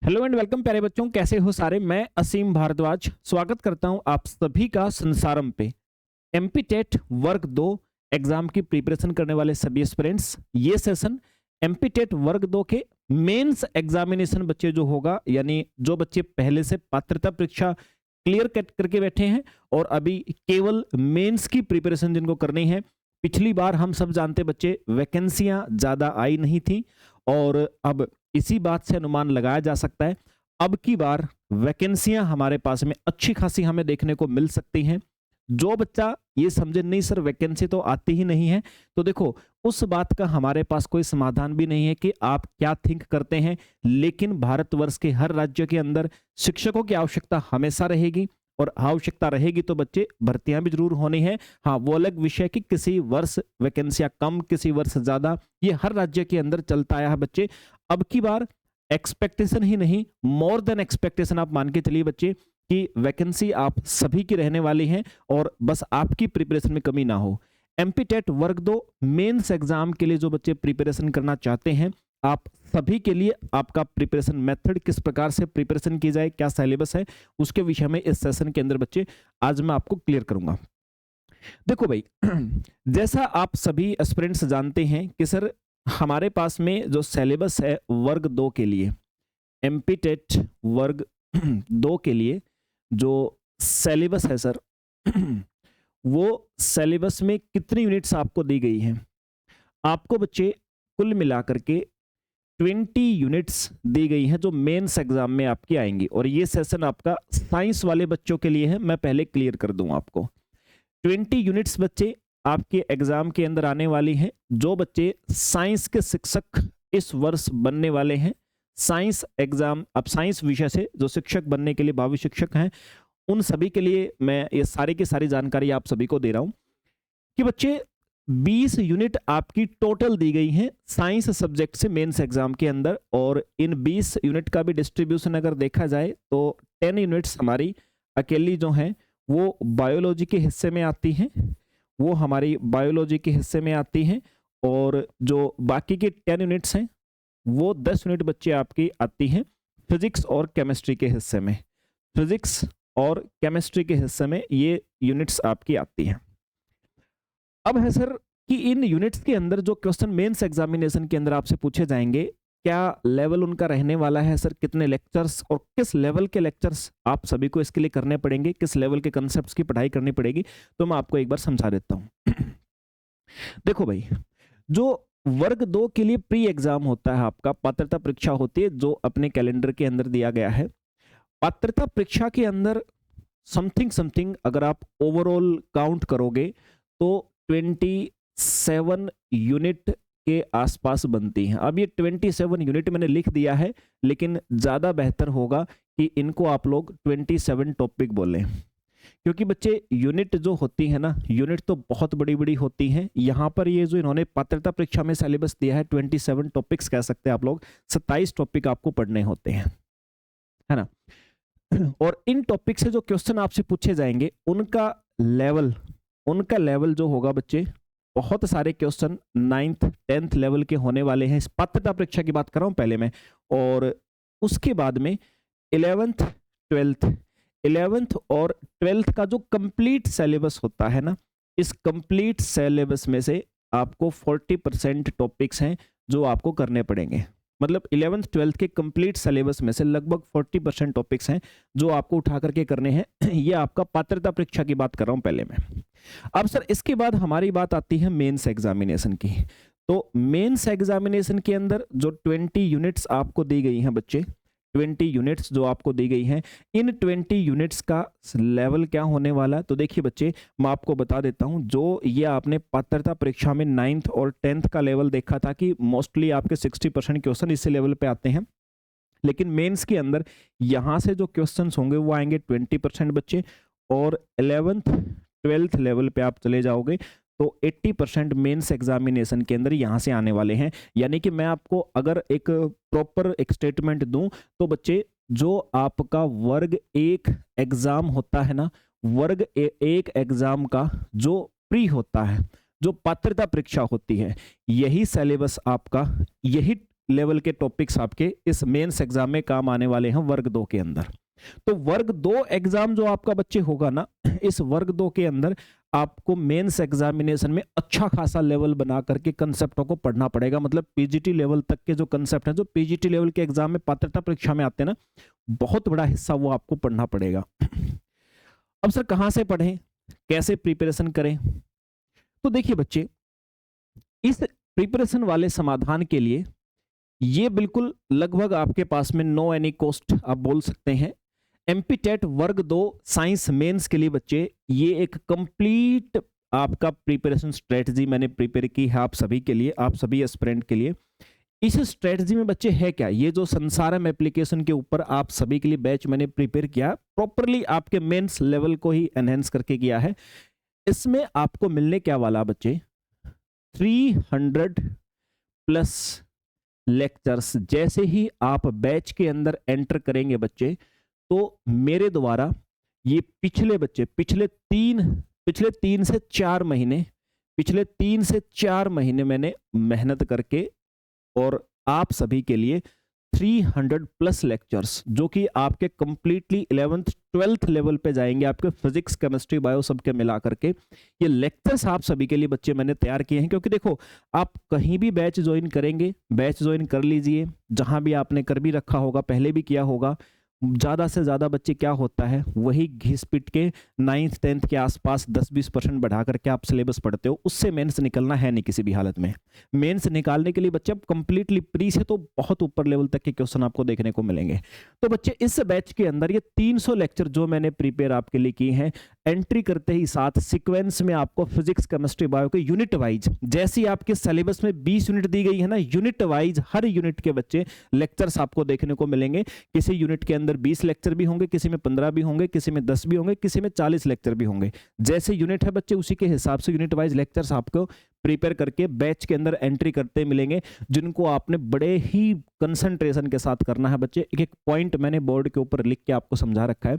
Hello and welcome प्यारे बच्चों, कैसे हो सारे। मैं असीम भारद्वाज स्वागत करता हूं आप सभी का संसारम पे। एमपी टेट वर्ग 2 एग्जाम की प्रिपरेशन करने वाले सभी एस्पिरेंट्स, ये सेशन एमपी टेट वर्ग 2 के मेंस एग्जामिनेशन बच्चे जो होगा, यानी जो बच्चे पहले से पात्रता परीक्षा क्लियर कट करके बैठे हैं और अभी केवल मेंस की प्रिपरेशन जिनको करनी है। पिछली बार हम सब जानते बच्चे वैकेंसियां ज्यादा आई नहीं थी और अब इसी बात से अनुमान लगाया जा सकता है अब की बार वैकेंसियां हमारे पास में अच्छी खासी हमें देखने को मिल सकती हैं। जो बच्चा ये समझे नहीं सर वैकेंसी तो आती ही नहीं है, तो देखो उस बात का हमारे पास कोई समाधान भी नहीं है कि आप क्या थिंक करते हैं। लेकिन भारतवर्ष के हर राज्य के अंदर शिक्षकों की आवश्यकता हमेशा रहेगी और आवश्यकता रहेगी तो बच्चे भर्तियां भी जरूर होनी है। हाँ, वो अलग विषय कि किसी वर्ष वैकेंसियां कम, किसी वर्ष ज्यादा, ये हर राज्य के अंदर चलता आया है बच्चे। अब की बार एक्सपेक्टेशन ही नहीं, मोर देन एक्सपेक्टेशन आप मान के चलिए बच्चे कि वैकेंसी आप सभी की रहने वाली है और बस आपकी प्रिपरेशन में कमी ना हो। एमपी टेट वर्ग 2 मेंस एग्जाम के लिए जो बच्चे प्रिपरेशन करना चाहते हैं, आप सभी के लिए आपका प्रिपरेशन मेथड, किस प्रकार से प्रिपरेशन की जाए, क्या सिलेबस है, उसके विषय में इस सेशन के अंदर बच्चे आज मैं आपको क्लियर करूंगा। देखो भाई जैसा आप सभी एस्पिरेंट्स जानते हैं कि सर हमारे पास में जो सिलेबस है वर्ग 2 के लिए, एमपी टेट वर्ग 2 के लिए जो सिलेबस है सर वो सिलेबस में कितनी यूनिट्स आपको दी गई हैं। आपको बच्चे कुल मिलाकर के 20 यूनिट्स दी गई हैं जो मेंस एग्जाम में आपकी आएंगी और ये सेशन आपका साइंस वाले बच्चों के लिए है। मैं पहले क्लियर कर दूं आपको, 20 यूनिट्स बच्चे आपके एग्जाम के अंदर आने वाली हैं। जो बच्चे साइंस के शिक्षक इस वर्ष बनने वाले हैं, साइंस एग्जाम, अब साइंस विषय से जो शिक्षक बनने के लिए भावी शिक्षक हैं, उन सभी के लिए मैं ये सारी की सारी जानकारी आप सभी को दे रहा हूं कि बच्चे 20 यूनिट आपकी टोटल दी गई हैं साइंस सब्जेक्ट से मेंस एग्जाम के अंदर। और इन 20 यूनिट का भी डिस्ट्रीब्यूशन अगर देखा जाए तो 10 यूनिट्स हमारी अकेली जो हैं वो बायोलॉजी के हिस्से में आती हैं, वो हमारी बायोलॉजी के हिस्से में आती हैं। और जो बाकी के 10 यूनिट्स हैं वो 10 यूनिट बच्चे आपकी आती हैं फिजिक्स और केमिस्ट्री के हिस्से में। फिजिक्स और केमिस्ट्री के हिस्से में ये यूनिट्स आपकी आती हैं। अब है सर कि इन यूनिट्स के अंदर जो क्वेश्चन मेंस एग्जामिनेशन के अंदर आपसे पूछे जाएंगे, क्या लेवल उनका रहने वाला है सर, कितने लेक्चर्स और किस लेवल के लेक्चर्स आप सभी को इसके लिए करने पड़ेंगे, किस लेवल के कंसेप्ट्स की पढ़ाई करनी पड़ेगी, तो मैं आपको एक बार समझा देता हूं। देखो भाई, जो वर्ग 2 के लिए प्री एग्जाम होता है, आपका पात्रता परीक्षा होती है जो अपने कैलेंडर के अंदर दिया गया है। पात्रता परीक्षा के अंदर समथिंग समथिंग अगर आप ओवरऑल काउंट करोगे तो 27 यूनिट के आसपास बनती हैं। अब ये 27 यूनिट मैंने लिख दिया है, लेकिन ज़्यादा बेहतर होगा कि इनको आप लोग 27 टॉपिक बोलें, क्योंकि बच्चे यूनिट जो होती है ना, यूनिट तो बहुत बड़ी बड़ी होती हैं। यहाँ पर ये जो इन्होंने पात्रता परीक्षा में सिलेबस दिया है 27 टॉपिक्स कह सकते हैं आप लोग, 27 टॉपिक आपको पढ़ने होते हैं, है ना। और इन टॉपिक से जो क्वेश्चन आपसे पूछे जाएंगे उनका लेवल जो होगा बच्चे, बहुत सारे क्वेश्चन 9th 10th लेवल के होने वाले हैं। इस पात्रता परीक्षा की बात कर रहा हूं पहले में, और उसके बाद में 11th 12th और 12th का जो कंप्लीट सिलेबस होता है ना, इस कंप्लीट सिलेबस में से आपको 40% टॉपिक्स हैं जो आपको करने पड़ेंगे। मतलब 11th 12th के कंप्लीट सिलेबस में से लगभग 40% टॉपिक्स हैं जो आपको उठा करके करने हैं। ये आपका पात्रता परीक्षा की बात कर रहा हूं पहले में। अब सर इसके बाद हमारी बात आती है मेंस एग्जामिनेशन की। तो मेंस एग्जामिनेशन के अंदर जो 20 यूनिट्स आपको दी गई हैं बच्चे, 20 यूनिट्स जो आपको दी गई हैं, इन 20 यूनिट्स का लेवल क्या होने वाला है, तो देखिए बच्चे मैं आपको बता देता हूं। जो ये आपने पात्रता परीक्षा में 9th और 10th का लेवल देखा था कि मोस्टली आपके 60% क्वेश्चन इसी लेवल पे आते हैं, लेकिन मेंस के अंदर यहां से जो क्वेश्चन होंगे वो आएंगे 20% बच्चे, और 11th 12th लेवल पे आप चले जाओगे तो 80% मेंस एग्जामिनेशन के अंदर यहां से आने वाले हैं। यानी कि मैं आपको अगर एक प्रॉपर एक स्टेटमेंट दूं तो बच्चे, जो आपका वर्ग 1 एग्जाम होता है ना, वर्ग 1 एग्जाम का जो प्री होता है, जो पात्रता परीक्षा होती है, यही सिलेबस आपका, यही लेवल के टॉपिक्स आपके इस मेंस एग्जाम में काम आने वाले हैं वर्ग 2 के अंदर। तो वर्ग 2 एग्जाम जो आपका बच्चे होगा ना, इस वर्ग 2 के अंदर आपको मेंस एग्जामिनेशन में अच्छा खासा लेवल बना करके कंसेप्टों को पढ़ना पड़ेगा। मतलब पीजीटी लेवल तक के जो कंसेप्ट हैं, जो पीजीटी लेवल के एग्जाम में पात्रता परीक्षा में आते हैं ना, बहुत बड़ा हिस्सा वो आपको पढ़ना पड़ेगा। अब सर कहाँ से पढ़ें, कैसे प्रिपरेशन करें? तो देखिए बच्चे, इस प्रिपरेशन वाले समाधान के लिए ये बिल्कुल लगभग आपके पास में नो एनी कॉस्ट आप बोल सकते हैं। एमपी टेट वर्ग 2 साइंस मेंस के लिए बच्चे ये एक कंप्लीट आपका प्रिपरेशन स्ट्रेटजी मैंने प्रिपेयर की है आप सभी के लिए, आप सभी एस्पिरेंट के लिए। इस स्ट्रेटजी में बच्चे है क्या, ये जो संसारम एप्लीकेशन के ऊपर आप सभी के लिए बैच मैंने प्रिपेयर किया, प्रॉपरली आपके मेंस लेवल को ही एनहेंस करके किया है। इसमें आपको मिलने क्या वाला बच्चे, 300 प्लस लेक्चर्स। जैसे ही आप बैच के अंदर एंटर करेंगे बच्चे, तो मेरे द्वारा ये पिछले 3 से 4 महीने मैंने मेहनत करके और आप सभी के लिए 300 प्लस लेक्चर्स, जो कि आपके कंप्लीटली 11th 12th लेवल पे जाएंगे, आपके फिजिक्स केमिस्ट्री बायो सबके मिला करके ये लेक्चर्स आप सभी के लिए बच्चे मैंने तैयार किए हैं। क्योंकि देखो, आप कहीं भी बैच ज्वाइन करेंगे, बैच ज्वाइन कर लीजिए, जहां भी आपने कर भी रखा होगा, पहले भी किया होगा। ज़्यादा से ज़्यादा बच्चे क्या होता है, वही घिस पिट के 9th 10th के आसपास 10-20% बढ़ा करके आप सिलेबस पढ़ते हो, उससे मेंस निकलना है नहीं किसी भी हालत में। मेंस निकालने के लिए बच्चे अब कंप्लीटली प्री से तो बहुत ऊपर लेवल तक के क्वेश्चन आपको देखने को मिलेंगे। तो बच्चे इस बैच के अंदर ये 300 लेक्चर जो मैंने प्रिपेयर आपके लिए किए हैं, एंट्री करते ही साथ सीक्वेंस में आपको फिजिक्स केमिस्ट्री बायो के यूनिट वाइज, जैसी आपके सिलेबस में 20 यूनिट दी गई है ना, यूनिट वाइज हर यूनिट के बच्चे लेक्चर्स आपको देखने को मिलेंगे। किसी यूनिट के अंदर 20 लेक्चर भी होंगे, किसी में 15 भी होंगे, किसी में 10 भी होंगे, किसी में 40 लेक्चर भी होंगे। जैसे यूनिट है बच्चे, उसी के हिसाब से यूनिट वाइज लेक्चर्स आपको प्रिपेयर करके बैच के अंदर एंट्री करते मिलेंगे, जिनको आपने बड़े ही कंसंट्रेशन के साथ करना है बच्चे। एक एक पॉइंट मैंने बोर्ड के ऊपर लिख के आपको समझा रखा है।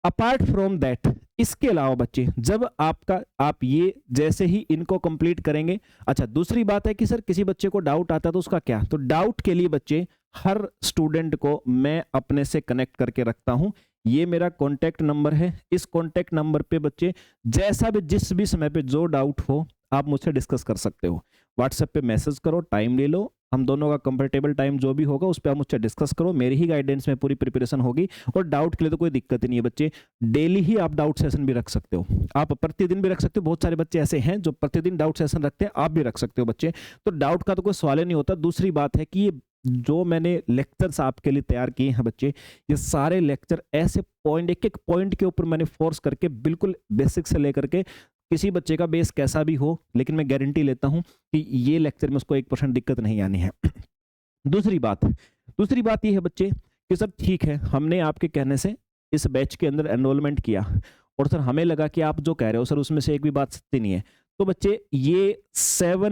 अपार्ट फ्रॉम दैट, इसके अलावा बच्चे जब आप ये जैसे ही इनको कंप्लीट करेंगे, अच्छा दूसरी बात है कि सर किसी बच्चे को डाउट आता है तो उसका क्या, तो डाउट के लिए बच्चे हर स्टूडेंट को मैं अपने से कनेक्ट करके रखता हूं। ये मेरा कॉन्टैक्ट नंबर है, इस कॉन्टैक्ट नंबर पे बच्चे जैसा भी जिस भी समय पे जो डाउट हो आप मुझसे डिस्कस कर सकते हो। व्हाट्सएप पे मैसेज करो, टाइम ले लो, हम दोनों का कंफर्टेबल टाइम जो भी होगा उस पर आप मुझसे डिस्कस करो। मेरी ही गाइडेंस में पूरी प्रिपरेशन होगी और डाउट के लिए तो कोई दिक्कत ही नहीं है बच्चे। डेली ही आप डाउट सेशन भी रख सकते हो, आप प्रतिदिन भी रख सकते हो। बहुत सारे बच्चे ऐसे हैं जो प्रतिदिन डाउट सेशन रखते हैं, आप भी रख सकते हो बच्चे। तो डाउट का तो कोई सवाल ही नहीं होता। दूसरी बात है कि ये जो मैंने लेक्चर्स आपके लिए तैयार किए हैं बच्चे, ये सारे लेक्चर ऐसे पॉइंट, एक एक पॉइंट के ऊपर मैंने फोर्स करके बिल्कुल बेसिक से लेकर के, किसी बच्चे का बेस कैसा भी हो, लेकिन मैं गारंटी लेता हूं कि ये लेक्चर में उसको 1% दिक्कत नहीं आनी है। दूसरी बात ये है बच्चे कि सर ठीक है, हमने आपके कहने से इस बैच के अंदर एनरोलमेंट किया और सर हमें लगा कि आप जो कह रहे हो सर उसमें से एक भी बात सच्ची नहीं है। तो बच्चे ये 7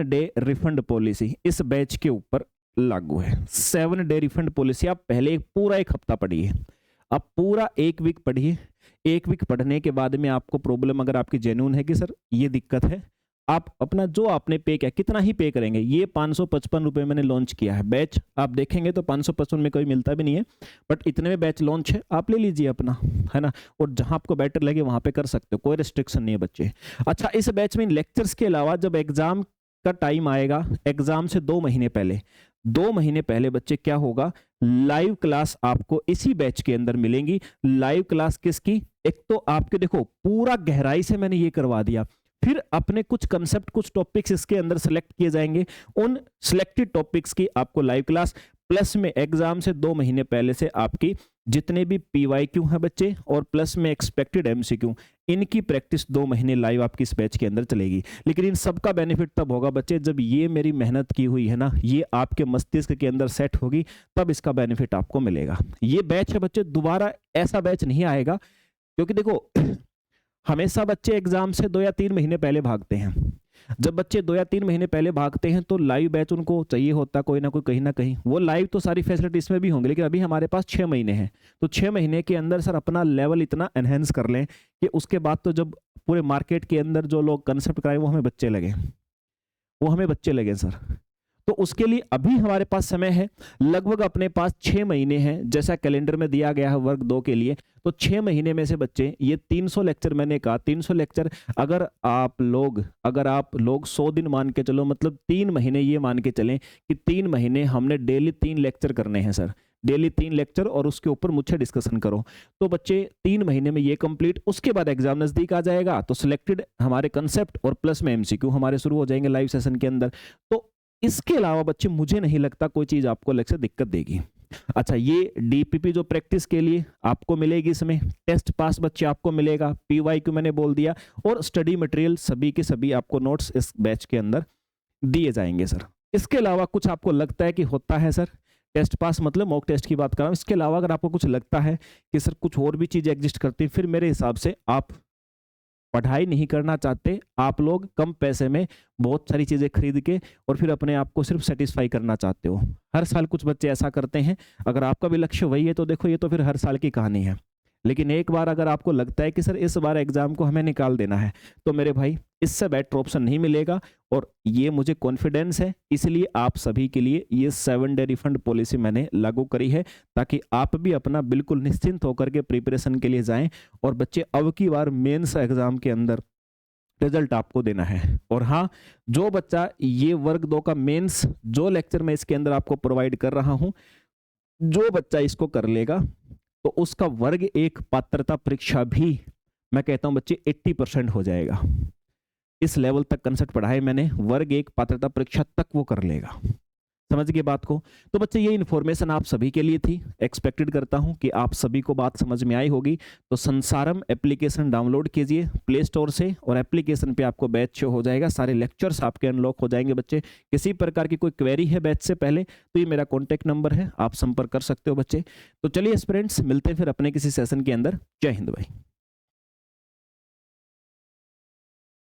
डे रिफंड पॉलिसी इस बैच के ऊपर लागू है। 7 डे रिफंड पॉलिसी आप पहले पूरा एक हफ्ता पढ़िए, आप पूरा एक वीक पढ़िए। एक वीक पढ़ने के बाद में आपको प्रॉब्लम अगर आपकी जेन्युइन है कि सर ये दिक्कत है, आप अपना जो आपने पे किया, कितना ही पे करेंगे, ये 555 रुपये मैंने लॉन्च किया है बैच। आप देखेंगे तो 555 में कोई मिलता भी नहीं है, बट इतने में बैच लॉन्च है, आप ले लीजिए अपना, है ना। और जहां आपको बेटर लगे वहां पे कर सकते हो, कोई रिस्ट्रिक्शन नहीं है बच्चे। अच्छा, इस बैच में लेक्चर्स के अलावा जब एग्जाम का टाइम आएगा, एग्जाम से 2 महीने पहले बच्चे क्या होगा, लाइव क्लास आपको इसी बैच के अंदर मिलेंगी। लाइव क्लास किसकी, एक तो आपके देखो पूरा गहराई से मैंने ये करवा दिया, फिर अपने कुछ कंसेप्ट, कुछ टॉपिक्स इसके अंदर सेलेक्ट किए जाएंगे, उन सिलेक्टेड टॉपिक्स की आपको लाइव क्लास, प्लस में एग्जाम से 2 महीने पहले से आपकी जितने भी PYQ हैं बच्चे, और प्लस में एक्सपेक्टेड MCQ, इनकी प्रैक्टिस 2 महीने लाइव आपकी इस बैच के अंदर चलेगी। लेकिन इन सब का बेनिफिट तब होगा बच्चे जब ये मेरी मेहनत की हुई है ना, ये आपके मस्तिष्क के अंदर सेट होगी, तब इसका बेनिफिट आपको मिलेगा। ये बैच है बच्चे, दोबारा ऐसा बैच नहीं आएगा, क्योंकि देखो हमेशा बच्चे एग्जाम से 2 या 3 महीने पहले भागते हैं। जब बच्चे 2 या 3 महीने पहले भागते हैं तो लाइव बैच उनको चाहिए होता कोई ना कोई, कहीं ना कहीं। वो लाइव तो सारी फैसिलिटी इसमें भी होंगी, लेकिन अभी हमारे पास 6 महीने हैं, तो 6 महीने के अंदर सर अपना लेवल इतना एनहेंस कर लें कि उसके बाद तो जब पूरे मार्केट के अंदर जो लोग कंसेप्ट कराए वो हमें बच्चे लगे सर। तो उसके लिए अभी हमारे पास समय है, लगभग अपने पास 6 महीने हैं, जैसा कैलेंडर में दिया गया है वर्ग 2 के लिए। तो 6 महीने में से बच्चे ये 300 लेक्चर, मैंने कहा 300 लेक्चर, अगर आप लोग 100 दिन मान के चलो, मतलब 3 महीने ये मान के चलें कि 3 महीने हमने डेली 3 लेक्चर करने हैं सर, डेली 3 लेक्चर, और उसके ऊपर मुझसे डिस्कशन करो। तो बच्चे 3 महीने में ये कंप्लीट, उसके बाद एग्जाम नजदीक आ जाएगा तो सिलेक्टेड हमारे कंसेप्ट और प्लस में एमसीक्यू हमारे शुरू हो जाएंगे लाइव सेशन के अंदर। तो इसके अलावा बच्चे मुझे नहीं लगता कोई चीज आपको अलग से दिक्कत देगी। अच्छा, ये डीपीपी जो प्रैक्टिस के लिए आपको मिलेगी, इसमें टेस्ट पास बच्चे आपको मिलेगा, पीवाईक्यू मैंने बोल दिया, और स्टडी मटेरियल सभी के सभी आपको नोट्स इस बैच के अंदर दिए जाएंगे सर। इसके अलावा कुछ आपको लगता है कि होता है सर, टेस्ट पास मतलब मॉक टेस्ट की बात कर रहा हूं, इसके अलावा अगर आपको कुछ लगता है कि सर कुछ और भी चीजें एग्जिस्ट करती हैं, फिर मेरे हिसाब से आप पढ़ाई नहीं करना चाहते, आप लोग कम पैसे में बहुत सारी चीजें खरीद के और फिर अपने आप को सिर्फ सेटिस्फाई करना चाहते हो। हर साल कुछ बच्चे ऐसा करते हैं। अगर आपका भी लक्ष्य वही है तो देखो, ये तो फिर हर साल की कहानी है। लेकिन एक बार अगर आपको लगता है कि सर इस बार एग्जाम को हमें निकाल देना है, तो मेरे भाई इससे बेटर ऑप्शन नहीं मिलेगा, और ये मुझे कॉन्फिडेंस है, इसलिए आप सभी के लिए ये 7 डे रिफंड पॉलिसी मैंने लागू करी है, ताकि आप भी अपना बिल्कुल निश्चिंत होकर के प्रिपरेशन के लिए जाएं। और बच्चे, अब की बार मेंस एग्जाम के अंदर रिजल्ट आपको देना है। और हाँ, जो बच्चा ये वर्ग 2 का मेंस जो लेक्चर मैं इसके अंदर आपको प्रोवाइड कर रहा हूं, जो बच्चा इसको कर लेगा तो उसका वर्ग 1 पात्रता परीक्षा भी, मैं कहता हूं बच्चे 80% हो जाएगा। इस लेवल तक कंसेप्ट पढ़ाए मैंने, वर्ग 1 पात्रता परीक्षा तक वो कर लेगा। समझ गए बात को? तो बच्चे, ये इन्फॉर्मेशन आप सभी के लिए थी। एक्सपेक्टेड करता हूं कि आप सभी को बात समझ में आई होगी। तो संसारम एप्लीकेशन डाउनलोड कीजिए प्ले स्टोर से, और एप्लीकेशन पे आपको बैच शो हो जाएगा, सारे लेक्चर्स आपके अनलॉक हो जाएंगे। बच्चे, किसी प्रकार की कोई क्वेरी है बैच से पहले तो ये मेरा कॉन्टैक्ट नंबर है, आप संपर्क कर सकते हो बच्चे। तो चलिए फ्रेंड्स, मिलते हैं फिर अपने किसी सेशन के अंदर। जय हिंद भाई।